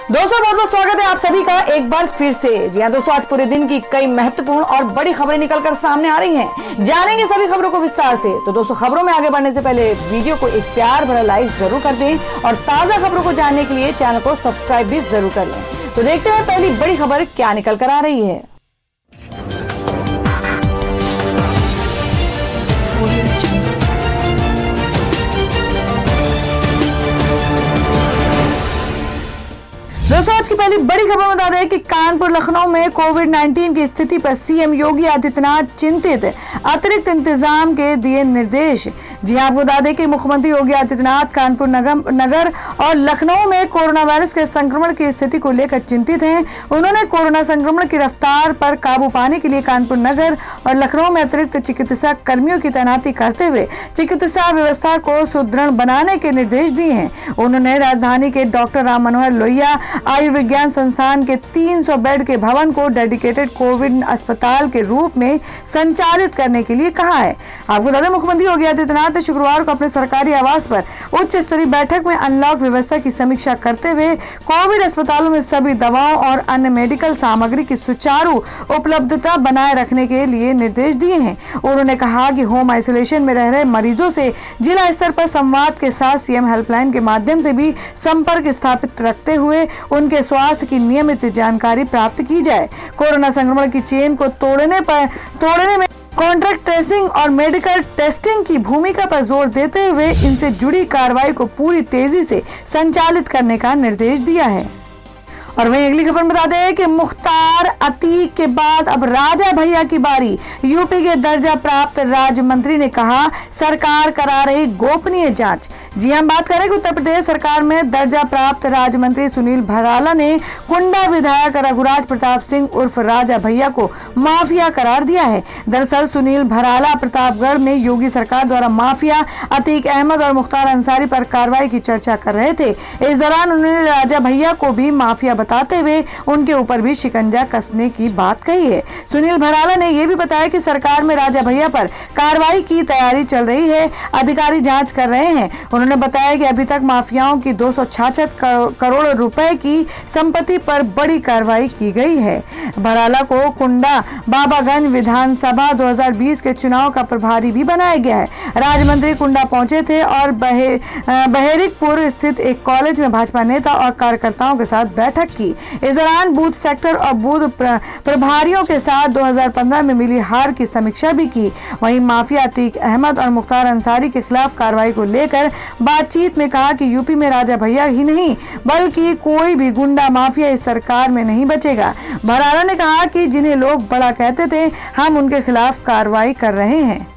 दोस्तों बहुत बहुत स्वागत है आप सभी का एक बार फिर से। जी हाँ दोस्तों, आज पूरे दिन की कई महत्वपूर्ण और बड़ी खबरें निकलकर सामने आ रही हैं। जानेंगे सभी खबरों को विस्तार से। तो दोस्तों, खबरों में आगे बढ़ने से पहले वीडियो को एक प्यार भरा लाइक जरूर कर दें और ताजा खबरों को जानने के लिए चैनल को सब्सक्राइब भी जरूर कर लें। तो देखते हैं पहली बड़ी खबर क्या निकल कर आ रही है। दोस्तों, आज की पहली बड़ी खबर बता दें कि कानपुर लखनऊ में कोविड-19 की स्थिति पर सीएम योगी आदित्यनाथ चिंतित, अतिरिक्त इंतजाम के दिए निर्देश। जी हां, आपको बता दें कि मुख्यमंत्री योगी आदित्यनाथ कानपुर नगर और लखनऊ में कोरोना वायरस के संक्रमण की स्थिति को लेकर चिंतित हैं। उन्होंने कोरोना संक्रमण की रफ्तार पर काबू पाने के लिए कानपुर नगर और लखनऊ में अतिरिक्त चिकित्सा कर्मियों की तैनाती करते हुए चिकित्सा व्यवस्था को सुदृढ़ बनाने के निर्देश दिए हैं। उन्होंने राजधानी के डॉक्टर राम मनोहर लोहिया आयुर्विज्ञान संस्थान के 300 बेड के भवन को डेडिकेटेड कोविड अस्पताल के रूप में संचालित करने के लिए कहा है। आपको बता दें, मुख्यमंत्री योगी आदित्यनाथ ने शुक्रवार को अपने सरकारी आवास पर उच्च स्तरीय बैठक में अनलॉक व्यवस्था की समीक्षा करते हुए कोविड अस्पतालों में सभी दवाओं और अन्य मेडिकल सामग्री की सुचारू उपलब्धता बनाए रखने के लिए निर्देश दिए हैं। उन्होंने कहा कि होम आइसोलेशन में रह रहे मरीजों से जिला स्तर पर संवाद के साथ सीएम हेल्पलाइन के माध्यम से भी संपर्क स्थापित रखते हुए उनके स्वास्थ्य की नियमित जानकारी प्राप्त की जाए। कोरोना संक्रमण की चेन को तोड़ने में कॉन्ट्रैक्ट ट्रेसिंग और मेडिकल टेस्टिंग की भूमिका पर जोर देते हुए इनसे जुड़ी कार्रवाई को पूरी तेजी से संचालित करने का निर्देश दिया है। और वहीं अगली खबर बता दें कि मुख्तार अतीक के बाद अब राजा भैया की बारी। यूपी के दर्जा प्राप्त राज्य मंत्री ने कहा, सरकार करा रही गोपनीय जांच। जी हम बात करें कि उत्तर प्रदेश सरकार में दर्जा प्राप्त राज्य मंत्री सुनील भराला ने कुंडा विधायक रघुराज प्रताप सिंह उर्फ राजा भैया को माफिया करार दिया है। दरअसल सुनील भराला प्रतापगढ़ में योगी सरकार द्वारा माफिया अतीक अहमद और मुख्तार अंसारी पर कार्रवाई की चर्चा कर रहे थे। इस दौरान उन्होंने राजा भैया को भी माफिया बताते हुए उनके ऊपर भी शिकंजा कसने की बात कही है। सुनील भराला ने यह भी बताया कि सरकार में राजा भैया पर कार्रवाई की तैयारी चल रही है, अधिकारी जांच कर रहे हैं। उन्होंने बताया कि अभी तक माफियाओं की 266 करोड़ रुपए की संपत्ति पर बड़ी कार्रवाई की गई है। भराला को कुंडा बाबागंज विधानसभा 2020 के चुनाव का प्रभारी भी बनाया गया है। राज्य मंत्री कुंडा पहुंचे थे और बहेरिकपुर स्थित एक कॉलेज में भाजपा नेता और कार्यकर्ताओं के साथ बैठक की। इस दौरान बूथ सेक्टर और बूथ प्रभारियों के साथ 2015 में मिली हार की समीक्षा भी की। वहीं माफिया अतीक अहमद और मुख्तार अंसारी के खिलाफ कार्रवाई को लेकर बातचीत में कहा कि यूपी में राजा भैया ही नहीं बल्कि कोई भी गुंडा माफिया इस सरकार में नहीं बचेगा। भराला ने कहा कि जिन्हें लोग बड़ा कहते थे, हम उनके खिलाफ कार्रवाई कर रहे हैं।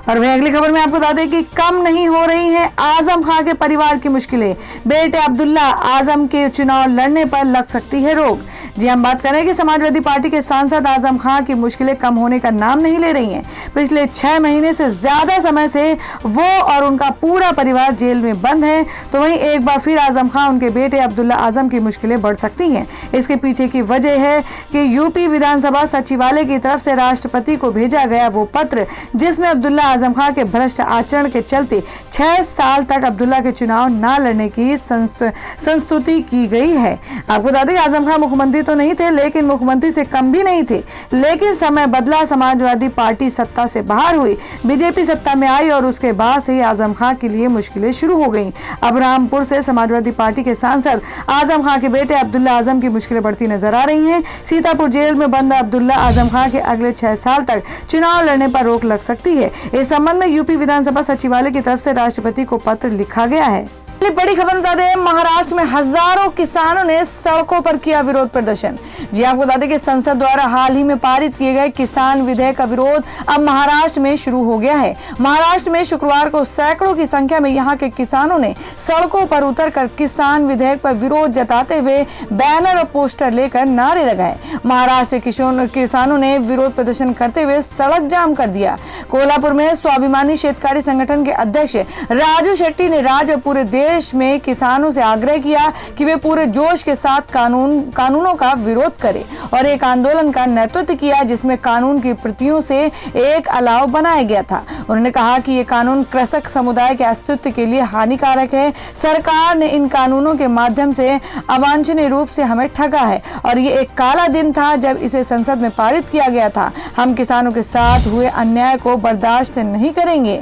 और वहीं अगली खबर में आपको बता दें कि कम नहीं हो रही है आजम खां के परिवार की मुश्किलें। बेटे अब्दुल्ला आजम के चुनाव लड़ने पर लग सकती है रोक। जी हम बात करें कि समाजवादी पार्टी के सांसद आजम खां की मुश्किलें कम होने का नाम नहीं ले रही हैं। पिछले 6 महीने से ज्यादा समय से वो और उनका पूरा परिवार जेल में बंद है। तो वहीं एक बार फिर आजम खां उनके बेटे अब्दुल्ला आजम की मुश्किलें बढ़ सकती हैं। इसके पीछे की वजह है कि यूपी विधानसभा सचिवालय की तरफ से राष्ट्रपति को भेजा गया वो पत्र जिसमें अब्दुल्ला आजम खां के भ्रष्ट आचरण के चलते 6 साल तक अब्दुल्ला के चुनाव न लड़ने की संस्तुति की गई है। आपको बता दें आजम खां मुख्यमंत्री तो नहीं थे, लेकिन मुख्यमंत्री से कम भी नहीं थे। लेकिन समय बदला, समाजवादी पार्टी सत्ता से बाहर हुई, बीजेपी सत्ता में आई और उसके बाद से ही आजम खां के लिए मुश्किलें शुरू हो गईं। अब रामपुर से समाजवादी पार्टी के सांसद आजम खां के बेटे अब्दुल्ला आजम की मुश्किलें बढ़ती नजर आ रही हैं। सीतापुर जेल में बंद अब्दुल्ला आजम खां के अगले 6 साल तक चुनाव लड़ने पर रोक लग सकती है। इस संबंध में यूपी विधानसभा सचिवालय की तरफ से राष्ट्रपति को पत्र लिखा गया है। बड़ी खबर बता दें, महाराष्ट्र में हजारों किसानों ने सड़कों पर किया विरोध प्रदर्शन। जी आपको बता दें कि संसद द्वारा हाल ही में पारित किए गए किसान विधेयक का विरोध अब महाराष्ट्र में शुरू हो गया है। महाराष्ट्र में शुक्रवार को सैकड़ों की संख्या में यहाँ के किसानों ने सड़कों पर उतरकर किसान विधेयक पर विरोध जताते हुए बैनर और पोस्टर लेकर नारे लगाए। महाराष्ट्र के किसानों ने विरोध प्रदर्शन करते हुए सड़क जाम कर दिया। कोल्हापुर में स्वाभिमानी शेतकारी संगठन के अध्यक्ष राजू शेट्टी ने राज्य और पूरे देश देश में किसानों से आग्रह किया कि वे पूरे जोश के साथ कानूनों का विरोध करें और एक आंदोलन का नेतृत्व किया जिसमें कानून की प्रतियों से एक अलाव बनाया गया था। उन्होंने कहा कि ये कानून कृषक समुदाय के अस्तित्व के लिए हानिकारक है। सरकार ने इन कानूनों के माध्यम से अवांछनीय रूप से हमें ठगा है और ये एक काला दिन था जब इसे संसद में पारित किया गया था। हम किसानों के साथ हुए अन्याय को बर्दाश्त नहीं करेंगे।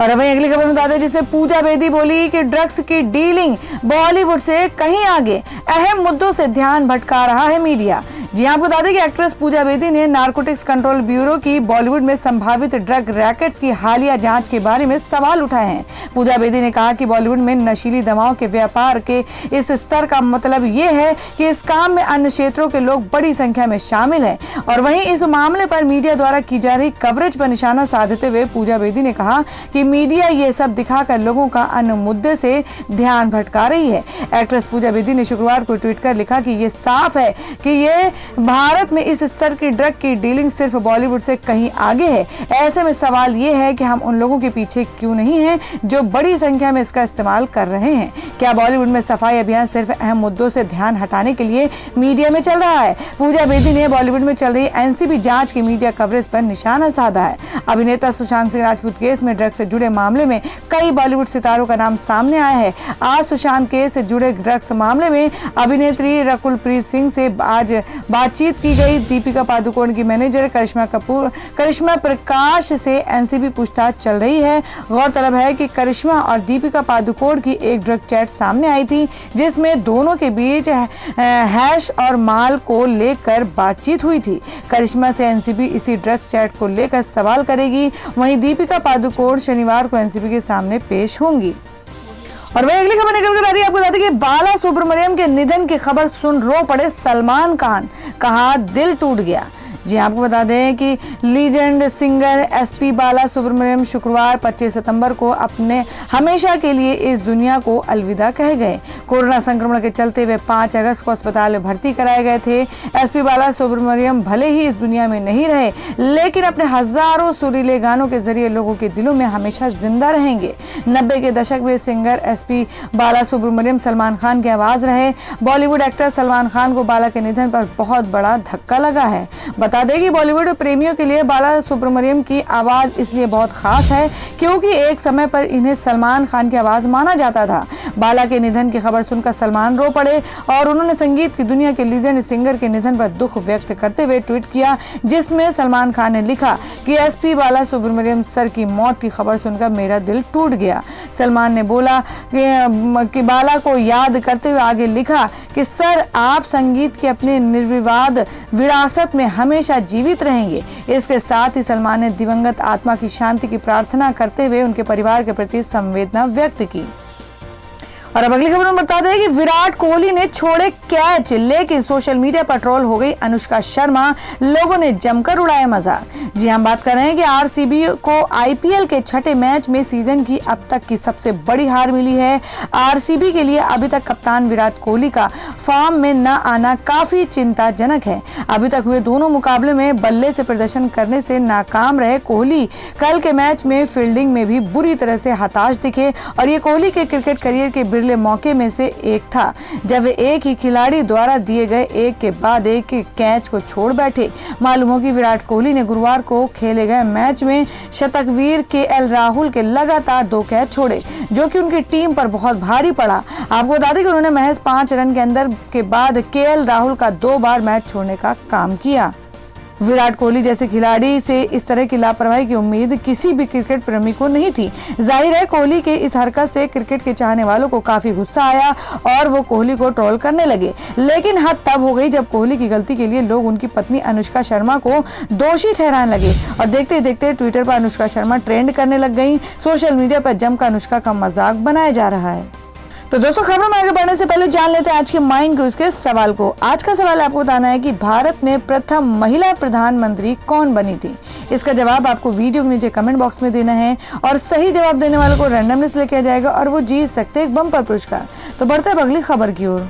और वहीं अगली खबर बता दें जिसमें पूजा बेदी बोली कि ड्रग्स की डीलिंग बॉलीवुड से कहीं आगे, अहम मुद्दों से ध्यान भटका रहा है मीडिया। जी आपको बता दें कि एक्ट्रेस पूजा बेदी ने नारकोटिक्स कंट्रोल ब्यूरो की बॉलीवुड में संभावित ड्रग रैकेट्स की हालिया जांच के बारे में सवाल उठाए हैं। पूजा बेदी ने कहा कि बॉलीवुड में नशीली दवाओं के व्यापार के इस स्तर का मतलब ये है कि इस काम में अन्य क्षेत्रों के लोग बड़ी संख्या में शामिल हैं। और वहीं इस मामले पर मीडिया द्वारा की जा रही कवरेज पर निशाना साधते हुए पूजा बेदी ने कहा कि मीडिया ये सब दिखाकर लोगों का अन्य मुद्दे से ध्यान भटका रही है। एक्ट्रेस पूजा बेदी ने शुक्रवार को ट्वीट कर लिखा कि ये साफ है कि ये भारत में इस स्तर की ड्रग की डीलिंग सिर्फ बॉलीवुड से कहीं आगे है। ऐसे में सवाल ये है कि हम उन लोगों के पीछे क्यों नहीं हैं जो बड़ी संख्या में इसका इस्तेमाल कर रहे हैं। क्या बॉलीवुड में सफाई अभियान सिर्फ अहम मुद्दों से ध्यान हटाने के लिए मीडिया में चल रहा है? पूजा बेदी ने बॉलीवुड में चल रही एनसीबी जांच की मीडिया कवरेज पर निशाना साधा है। अभिनेता सुशांत सिंह राजपूत केस में ड्रग्स से जुड़े मामले में कई बॉलीवुड सितारों का नाम सामने आया है। आज सुशांत केस से जुड़े ड्रग्स मामले में अभिनेत्री रकुलप्रीत सिंह से आज बातचीत की गई। दीपिका पादुकोण की मैनेजर करिश्मा प्रकाश से एनसीबी पूछताछ चल रही है। गौरतलब है कि करिश्मा और दीपिका पादुकोण की एक ड्रग चैट सामने आई थी जिसमें दोनों के बीच हैश और माल को लेकर बातचीत हुई थी। करिश्मा से एनसीबी इसी ड्रग्स चैट को लेकर सवाल करेगी। वहीं दीपिका पादुकोण शनिवार को एनसीबी के सामने पेश होंगी। और वही अगली खबर निकल कर आ रही है। आपको बता दें कि बाला सुब्रमण्यम के निधन की खबर सुन रो पड़े सलमान खान, कहा दिल टूट गया। जी आपको बता दें कि लीजेंड सिंगर एसपी बाला सुब्रमण्यम शुक्रवार 25 सितंबर को अपने हमेशा के लिए इस दुनिया को अलविदा कह गए। कोरोना संक्रमण के चलते वे 5 अगस्त को अस्पताल में भर्ती कराए गए थे। एसपी बाला सुब्रमण्यम भले ही इस दुनिया में नहीं रहे, लेकिन अपने हजारों सुरीले गानों के जरिए लोगों के दिलों में हमेशा जिंदा रहेंगे। 90 के दशक में सिंगर एसपी बाला सुब्रमण्यम सलमान खान की आवाज रहे। बॉलीवुड एक्टर सलमान खान को बाला के निधन पर बहुत बड़ा धक्का लगा है। बता दें कि बॉलीवुड प्रेमियों के लिए बाला सुब्रमण्यम की आवाज इसलिए बहुत खास है क्योंकि एक समय पर इन्हें सलमान खान की आवाज माना जाता था। बाला के निधन की खबर सुनकर सलमान रो पड़े और उन्होंने संगीत की दुनिया के लीजेंड सिंगर के निधन पर दुख व्यक्त करते हुए ट्वीट किया, जिसमें सलमान खान ने लिखा कि एसपी बाला सुब्रमण्यम सर की मौत की खबर सुनकर मेरा दिल टूट गया। सलमान ने बोला कि बाला को याद करते हुए आगे लिखा कि सर आप संगीत की अपने निर्विवाद विरासत में हमेशा जीवित रहेंगे। इसके साथ ही सलमान ने दिवंगत आत्मा की शांति की प्रार्थना करते हुए उनके परिवार के प्रति संवेदना व्यक्त की। और अब अगली खबर में बता दें कि विराट कोहली ने छोड़े कैच, लेकिन सोशल मीडिया पर ट्रोल हो गई अनुष्का शर्मा, लोगों ने जमकर उड़ाया मजाक। जी हम बात कर रहे हैं कि आरसीबी को आईपीएल के छठे मैच में सीजन की अब तक की सबसे बड़ी हार मिली है। आरसीबी के लिए अभी तक कप्तान विराट कोहली का फॉर्म में न आना काफी चिंताजनक है। अभी तक हुए दोनों मुकाबले में बल्ले से प्रदर्शन करने से नाकाम रहे कोहली कल के मैच में फील्डिंग में भी बुरी तरह से हताश दिखे और ये कोहली के क्रिकेट करियर के बिरले मौके में से एक था जब वे एक ही खिलाड़ी द्वारा दिए गए एक के बाद एक कैच को छोड़ बैठे। मालूम हो कि विराट कोहली ने गुरुवार को खेले गए मैच में शतकवीर केएल राहुल के लगातार 2 कैच छोड़े, जो कि उनकी टीम पर बहुत भारी पड़ा। आपको बता दें कि उन्होंने महज 5 रन के अंदर के बाद केएल राहुल का 2 बार मैच छोड़ने का काम किया। विराट कोहली जैसे खिलाड़ी से इस तरह की लापरवाही की उम्मीद किसी भी क्रिकेट प्रेमी को नहीं थी। जाहिर है कोहली के इस हरकत से क्रिकेट के चाहने वालों को काफी गुस्सा आया और वो कोहली को ट्रोल करने लगे, लेकिन हद तब हो गई जब कोहली की गलती के लिए लोग उनकी पत्नी अनुष्का शर्मा को दोषी ठहराने लगे और देखते ही देखते ट्विटर पर अनुष्का शर्मा ट्रेंड करने लग गई। सोशल मीडिया पर जमकर अनुष्का का मजाक बनाया जा रहा है। तो दोस्तों खबरों में आगे बढ़ने से पहले जान लेते हैं आज के माइंड क्विज के सवाल को। आज का सवाल आपको बताना है कि भारत में प्रथम महिला प्रधानमंत्री कौन बनी थी। इसका जवाब आपको वीडियो के नीचे कमेंट बॉक्स में देना है और सही जवाब देने वालों को रैंडमली सिलेक्ट किया जाएगा और वो जीत सकते हैं एक बम्पर पुरस्कार। तो बढ़ते हैं अगली खबर की ओर।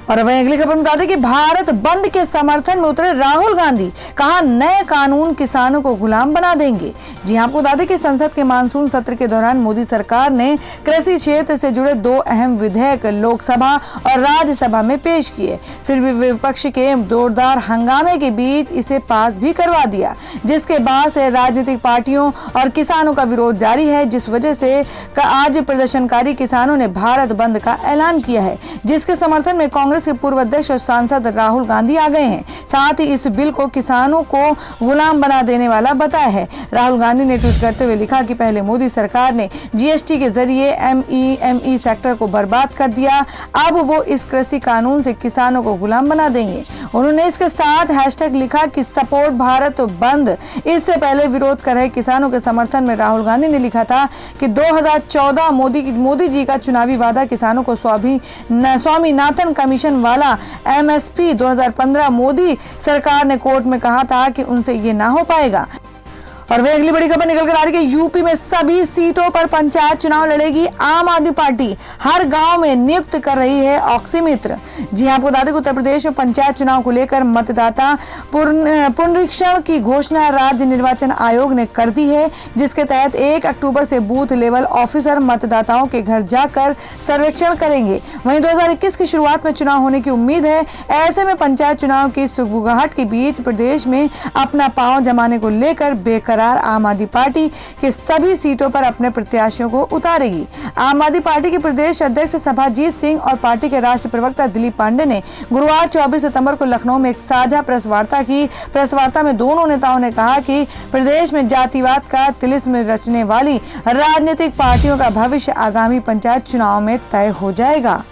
और वहीं अगली खबर बता दें कि भारत बंद के समर्थन में उतरे राहुल गांधी, कहा नए कानून किसानों को गुलाम बना देंगे। जी हां, आपको बता दें कि संसद के मानसून सत्र के दौरान मोदी सरकार ने कृषि क्षेत्र से जुड़े 2 अहम विधेयक लोकसभा और राज्यसभा में पेश किए। फिर भी विपक्ष के जोरदार हंगामे के बीच इसे पास भी करवा दिया, जिसके बाद से राजनीतिक पार्टियों और किसानों का विरोध जारी है, जिस वजह से आज प्रदर्शनकारी किसानों ने भारत बंद का ऐलान किया है, जिसके समर्थन में कांग्रेस के पूर्व अध्यक्ष और सांसद राहुल गांधी आ गए हैं। साथ ही इस बिल को किसानों को गुलाम बना देने वाला बताया है। राहुल गांधी ने ट्वीट करते हुए लिखा कि पहले मोदी सरकार ने जीएसटी के जरिए एमएसएमई सेक्टर को बर्बाद कर दिया, अब वो इस कृषि कानून से किसानों को गुलाम बना देंगे। उन्होंने इसके साथ हैशटैग लिखा कि सपोर्ट भारत बंद। इससे पहले विरोध कर रहे किसानों के समर्थन में राहुल गांधी ने लिखा था कि 2014 मोदी जी का चुनावी वादा किसानों को स्वामीनाथन कमीशन वाला एमएसपी 2015 मोदी सरकार ने कोर्ट में कहा था कि उनसे ये ना हो पाएगा। और वह अगली बड़ी खबर निकल कर आ रही है कि यूपी में सभी सीटों पर पंचायत चुनाव लड़ेगी आम आदमी पार्टी, हर गांव में नियुक्त कर रही है ऑक्सीमित्र। जी हां, आपको बता दें कि उत्तर प्रदेश में पंचायत चुनाव को लेकर मतदाता पुनरीक्षण की घोषणा राज्य निर्वाचन आयोग ने कर दी है, जिसके तहत 1 अक्टूबर से बूथ लेवल ऑफिसर मतदाताओं के घर जाकर सर्वेक्षण करेंगे। वहीं 2021 की शुरुआत में चुनाव होने की उम्मीद है। ऐसे में पंचायत चुनाव की सुगबुगाहट के बीच प्रदेश में अपना पांव जमाने को लेकर बेकरार आम आदमी पार्टी के सभी सीटों पर अपने प्रत्याशियों को उतारेगी। आम आदमी पार्टी के प्रदेश अध्यक्ष सभाजीत सिंह और पार्टी के राष्ट्रीय प्रवक्ता दिलीप पांडे ने गुरुवार 24 सितंबर को लखनऊ में एक साझा प्रेस वार्ता की। प्रेस वार्ता में दोनों नेताओं ने कहा कि प्रदेश में जातिवाद का तिलिस्म रचने वाली राजनीतिक पार्टियों का भविष्य आगामी पंचायत चुनाव में तय हो जाएगा।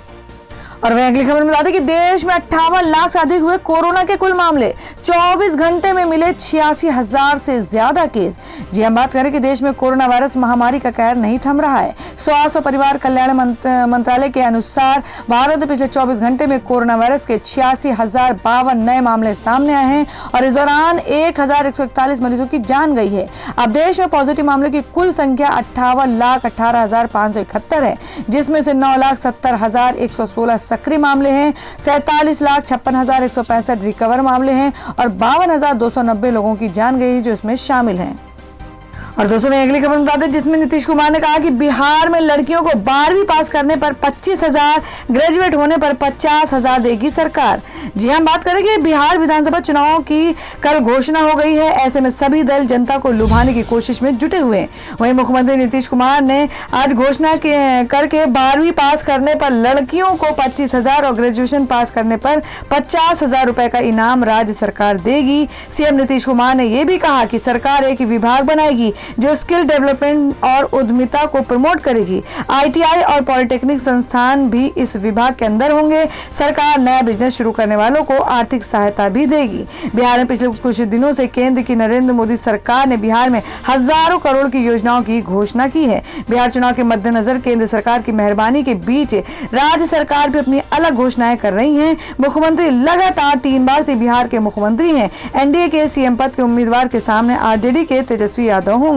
और वह अगली खबर में बता दें कि देश में 58 लाख से अधिक हुए कोरोना के कुल मामले, 24 घंटे में मिले 86,000 से ज्यादा केस। जी हम बात करें कि देश में कोरोना वायरस महामारी का कहर नहीं थम रहा है। स्वास्थ्य और परिवार कल्याण मंत्रालय के अनुसार भारत में पिछले 24 घंटे में कोरोना वायरस के 86,052 नए मामले सामने आए हैं और इस दौरान 1,141 मरीजों की जान गई है। अब देश में पॉजिटिव मामलों की कुल संख्या 58,18,571 है, जिसमें से 9,70,116 सक्रिय मामले हैं, 47,56,165 रिकवर मामले हैं और 52,290 लोगों की जान गई जो इसमें शामिल हैं। और दोस्तों मैं अगली खबर बता दें, जिसमें नीतीश कुमार ने कहा कि बिहार में लड़कियों को 12वीं पास करने पर 25,000, ग्रेजुएट होने पर 50,000 देगी सरकार। जी हम बात करें कि बिहार विधानसभा चुनाव की कल घोषणा हो गई है। ऐसे में सभी दल जनता को लुभाने की कोशिश में जुटे हुए हैं। वहीं मुख्यमंत्री नीतीश कुमार ने आज घोषणा करके 12वीं पास करने पर लड़कियों को 25,000 और ग्रेजुएशन पास करने पर 50,000 रुपए का इनाम राज्य सरकार देगी। सीएम नीतीश कुमार ने यह भी कहा कि सरकार एक विभाग बनाएगी जो स्किल डेवलपमेंट और उद्यमिता को प्रमोट करेगी। आईटीआई और पॉलिटेक्निक संस्थान भी इस विभाग के अंदर होंगे। सरकार नया बिजनेस शुरू करने वालों को आर्थिक सहायता भी देगी। बिहार में पिछले कुछ दिनों से केंद्र की नरेंद्र मोदी सरकार ने बिहार में हजारों करोड़ की योजनाओं की घोषणा की है। बिहार चुनाव के मद्देनजर केंद्र सरकार की मेहरबानी के बीच राज्य सरकार भी अपनी अलग घोषणाएं कर रही है। मुख्यमंत्री लगातार 3 बार से बिहार के मुख्यमंत्री हैं। एनडीए के सीएम पद के उम्मीदवार के सामने आरजेडी के तेजस्वी यादव होंगे।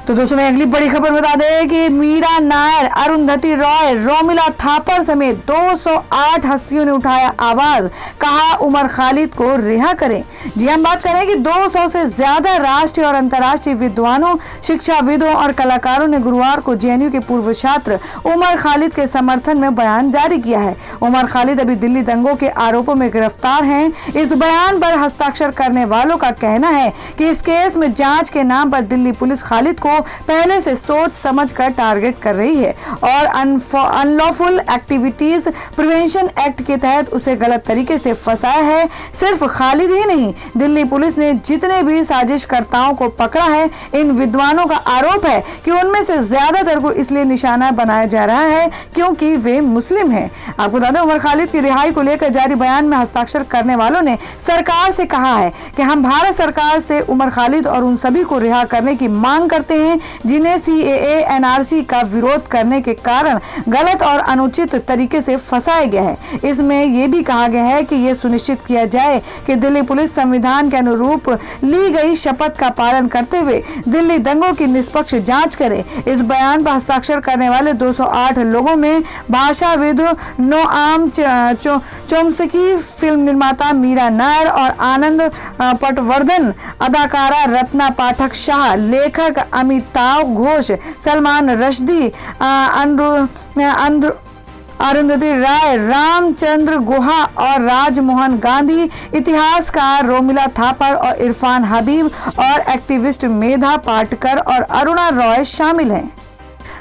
तो दोस्तों मैं अगली बड़ी खबर बता दें कि मीरा नायर, अरुंधति रॉय, रोमिला थापर समेत 208 हस्तियों ने उठाया आवाज, कहा उमर खालिद को रिहा करें। जी हम बात करें कि 200 से ज्यादा राष्ट्रीय और अंतर्राष्ट्रीय विद्वानों, शिक्षाविदों और कलाकारों ने गुरुवार को जेएनयू के पूर्व छात्र उमर खालिद के समर्थन में बयान जारी किया है। उमर खालिद अभी दिल्ली दंगों के आरोपों में गिरफ्तार हैं। इस बयान पर हस्ताक्षर करने वालों का कहना है कि इस केस में जांच के नाम पर दिल्ली पुलिस खालिद को पहले से सोच समझकर टारगेट कर रही है और अनलॉफुल एक्टिविटीज प्रिवेंशन एक्ट के तहत उसे गलत तरीके से फंसाया है। सिर्फ खालिद ही नहीं, दिल्ली पुलिस ने जितने भी साजिशकर्ताओं को पकड़ा है, इन विद्वानों का आरोप है कि उनमें से ज्यादातर को इसलिए निशाना बनाया जा रहा है क्योंकि वे मुस्लिम हैं। आपको बता दें, उमर खालिद की रिहाई को लेकर जारी बयान में हस्ताक्षर करने वालों ने सरकार से कहा है कि हम भारत सरकार से उमर खालिद और उन सभी को रिहा करने की मांग करते हैं हैं जिन्हें CAA NRC का विरोध करने के कारण गलत और अनुचित तरीके से फंसाया गया है। इसमें यह भी कहा गया है कि यह सुनिश्चित किया जाए कि दिल्ली पुलिस संविधान के अनुरूप ली गई शपथ का पालन करते हुए दिल्ली दंगों की निष्पक्ष जांच करे। इस बयान पर हस्ताक्षर करने वाले 208 लोगों में भाषाविद नोआम चोम्स्की, फिल्म निर्माता मीरा नायर और आनंद पटवर्धन, अदाकारा रत्ना पाठक शाह, लेखक अमिताभ घोष, सलमान रश्दी, अरुंधति राय, रामचंद्र गुहा और राजमोहन गांधी, इतिहासकार रोमिला थापर और इरफान हबीब और एक्टिविस्ट मेधा पाटकर और अरुणा रॉय शामिल हैं।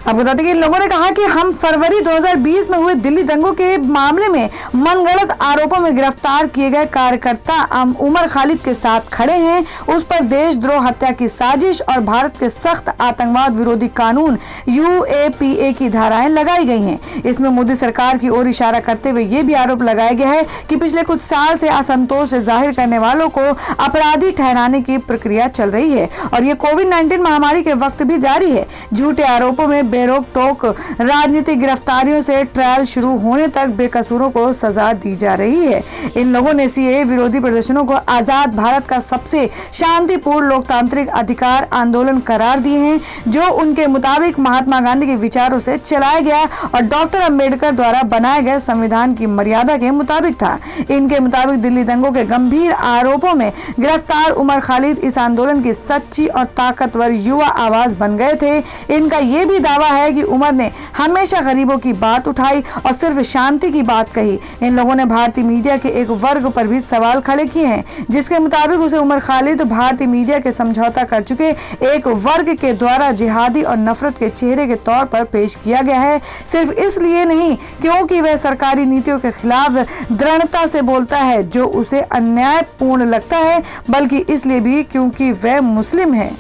अब बताते कि इन लोगों ने कहा कि हम फरवरी 2020 में हुए दिल्ली दंगों के मामले में मनगढ़ंत आरोपों में गिरफ्तार किए गए कार्यकर्ता उमर खालिद के साथ खड़े हैं। उस पर देशद्रोह, हत्या की साजिश और भारत के सख्त आतंकवाद विरोधी कानून UAPA की धाराएं लगाई गई हैं। इसमें मोदी सरकार की ओर इशारा करते हुए ये भी आरोप लगाया गया है कि पिछले कुछ साल से असंतोष जाहिर करने वालों को अपराधी ठहराने की प्रक्रिया चल रही है और ये कोविड-19 महामारी के वक्त भी जारी है। झूठे आरोपों में बेरोक टोक राजनीतिक गिरफ्तारियों से ट्रायल शुरू होने तक बेकसूरों को सजा दी जा रही है। इन लोगों ने CAA विरोधी प्रदर्शनों को आजाद भारत का सबसे शांतिपूर्ण लोकतांत्रिक अधिकार आंदोलन करार दिए हैं, जो उनके मुताबिक महात्मा गांधी के विचारों से चलाया गया और डॉक्टर अंबेडकर द्वारा बनाए गए संविधान की मर्यादा के मुताबिक था। इनके मुताबिक दिल्ली दंगों के गंभीर आरोपों में गिरफ्तार उमर खालिद इस आंदोलन की सच्ची और ताकतवर युवा आवाज बन गए थे। इनका यह भी दावा है कि उमर ने हमेशा गरीबों की बात उठाई और सिर्फ शांति की बात कही। इन लोगों ने भारतीय मीडिया के एक वर्ग पर भी सवाल खड़े किए हैं, जिसके मुताबिक उसे उमर खालिद भारतीय मीडिया के समझौता कर चुके एक वर्ग के द्वारा जिहादी और नफरत के चेहरे के तौर पर पेश किया गया है। सिर्फ इसलिए नहीं क्योंकि वह सरकारी नीतियों के खिलाफ दृढ़ता से बोलता है जो उसे अन्यायपूर्ण लगता है, बल्कि इसलिए भी क्योंकि वह मुस्लिम है।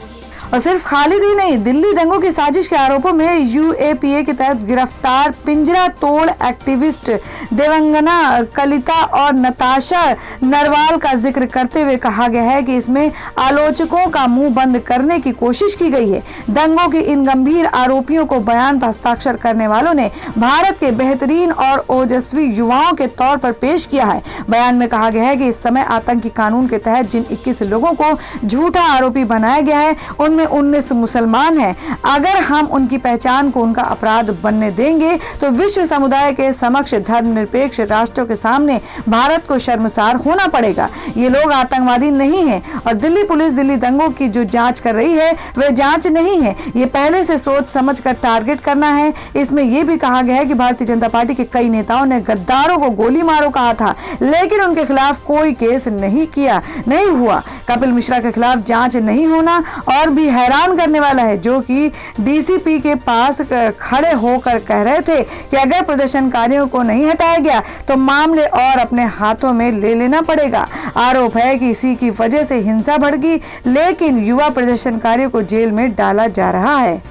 और सिर्फ खालिद ही नहीं, दिल्ली दंगों की साजिश के आरोपों में UAPA के तहत गिरफ्तार पिंजरा तोड़ एक्टिविस्ट देवंगना कलिता और नताशा नरवाल का जिक्र करते हुए कहा गया है कि इसमें आलोचकों का मुंह बंद करने की कोशिश की गई है। दंगों के इन गंभीर आरोपियों को बयान पर हस्ताक्षर करने वालों ने भारत के बेहतरीन और ओजस्वी युवाओं के तौर पर पेश किया है। बयान में कहा गया है कि इस समय आतंकी कानून के तहत जिन 21 लोगों को झूठा आरोपी बनाया गया है, उनमें 19 मुसलमान हैं। अगर हम उनकी पहचान को उनका अपराध बनने देंगे तो विश्व समुदाय के समक्ष धर्मनिरपेक्ष राष्ट्रों के सामने भारत को शर्मसार होना पड़ेगा। ये लोग आतंकवादी नहीं हैं और दिल्ली पुलिस दिल्ली दंगों की जो जांच कर रही है वह जांच नहीं है, ये पहले से सोच समझ कर टारगेट करना है। इसमें यह भी कहा गया है कि भारतीय जनता पार्टी के कई नेताओं ने गद्दारों को गोली मारो कहा था, लेकिन उनके खिलाफ कोई केस नहीं हुआ। कपिल मिश्रा के खिलाफ जांच नहीं होना और भी हैरान करने वाला है, जो कि DCP के पास खड़े होकर कह रहे थे कि अगर प्रदर्शनकारियों को नहीं हटाया गया तो मामले और अपने हाथों में ले लेना पड़ेगा। आरोप है कि इसी की वजह से हिंसा भड़की, लेकिन युवा प्रदर्शनकारियों को जेल में डाला जा रहा है।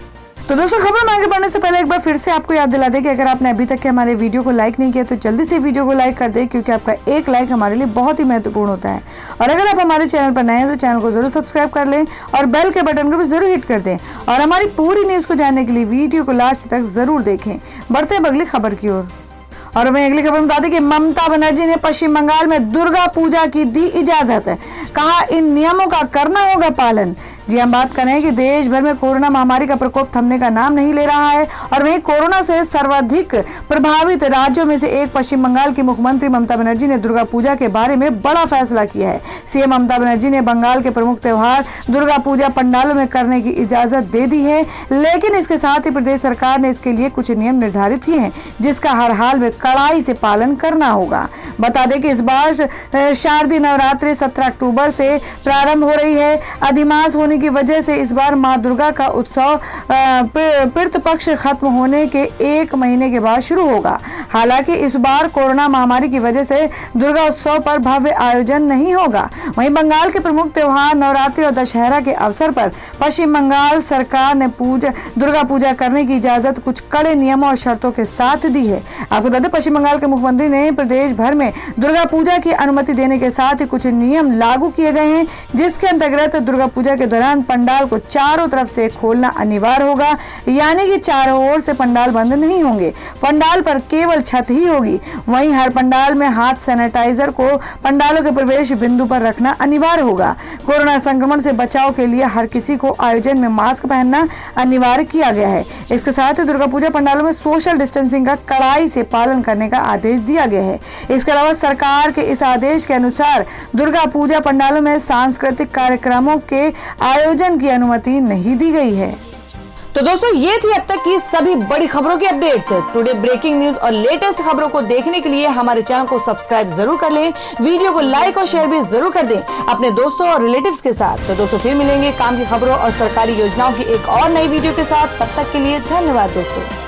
तो दोस्तों, खबर में आगे बढ़ने से पहले एक बार फिर से आपको याद दिला दें कि अगर आपने अभी तक के हमारे वीडियो को लाइक नहीं किया तो जल्दी से वीडियो को लाइक कर दें, क्योंकि आपका एक लाइक हमारे लिए बहुत ही महत्वपूर्ण होता है। और अगर आप हमारे चैनल पर नए हैं तो चैनल को जरूर सब्सक्राइब कर लें और बेल के बटन को भी जरूर हिट कर दें। और हमारी पूरी न्यूज को जानने के लिए वीडियो को लास्ट तक जरूर देखें। बढ़ते हैं अगली खबर की ओर। और वहीं अगली खबर बता दें कि ममता बनर्जी ने पश्चिम बंगाल में दुर्गा पूजा की दी इजाजत, कहा इन नियमों का करना होगा पालन। जी, हम बात कर रहे हैं कि देश भर में कोरोना महामारी का प्रकोप थमने का नाम नहीं ले रहा है और वहीं कोरोना से सर्वाधिक प्रभावित राज्यों में से एक पश्चिम बंगाल की मुख्यमंत्री ममता बनर्जी ने दुर्गा पूजा के बारे में बड़ा फैसला किया है। CM ममता बनर्जी ने बंगाल के प्रमुख त्योहार दुर्गा पूजा पंडालों में करने की इजाजत दे दी है, लेकिन इसके साथ ही प्रदेश सरकार ने इसके लिए कुछ नियम निर्धारित किए हैं, जिसका हर हाल में कड़ाई से पालन करना होगा। बता दें कि इस बार शारदीय नवरात्रि 17 अक्टूबर से प्रारंभ हो रही है। अधिमास होने की वजह से इस बार मां दुर्गा का उत्सव पितृ पक्ष खत्म होने के 1 महीने के बाद शुरू होगा। हालांकि इस बार कोरोना महामारी की वजह से दुर्गा उत्सव पर भव्य आयोजन नहीं होगा। वहीं बंगाल के प्रमुख त्योहार नवरात्रि और दशहरा के अवसर पर पश्चिम बंगाल सरकार ने दुर्गा पूजा करने की इजाजत कुछ कड़े नियमों और शर्तों के साथ दी है। आपको बता दें, पश्चिम बंगाल के मुख्यमंत्री ने प्रदेश भर में दुर्गा पूजा की अनुमति देने के साथ ही कुछ नियम लागू किए गए हैं, जिसके अंतर्गत दुर्गा पूजा के दौरान दौरान पंडाल को चारों तरफ से खोलना अनिवार्य होगा, यानी कि चारों ओर से पंडाल बंद नहीं होंगे। पंडाल पर केवल छत ही होगी। वहीं हर पंडाल में हाथ सैनिटाइजर को पंडालों के प्रवेश बिंदु पर रखना अनिवार्य होगा। कोरोना संक्रमण से बचाव के लिए हर किसी को आयोजन में मास्क पहनना अनिवार्य किया गया है। इसके साथ ही दुर्गा पूजा पंडालों में सोशल डिस्टेंसिंग का कड़ाई से पालन करने का आदेश दिया गया है। इसके अलावा सरकार के इस आदेश के अनुसार दुर्गा पूजा पंडालों में सांस्कृतिक कार्यक्रमों के आयोजन की अनुमति नहीं दी गई है। तो दोस्तों, ये थी अब तक की सभी बड़ी खबरों की अपडेट्स। टुडे ब्रेकिंग न्यूज और लेटेस्ट खबरों को देखने के लिए हमारे चैनल को सब्सक्राइब जरूर कर लें, वीडियो को लाइक और शेयर भी जरूर कर दें अपने दोस्तों और रिलेटिव्स के साथ। तो दोस्तों, फिर मिलेंगे काम की खबरों और सरकारी योजनाओं की एक और नई वीडियो के साथ। तब तक के लिए धन्यवाद दोस्तों।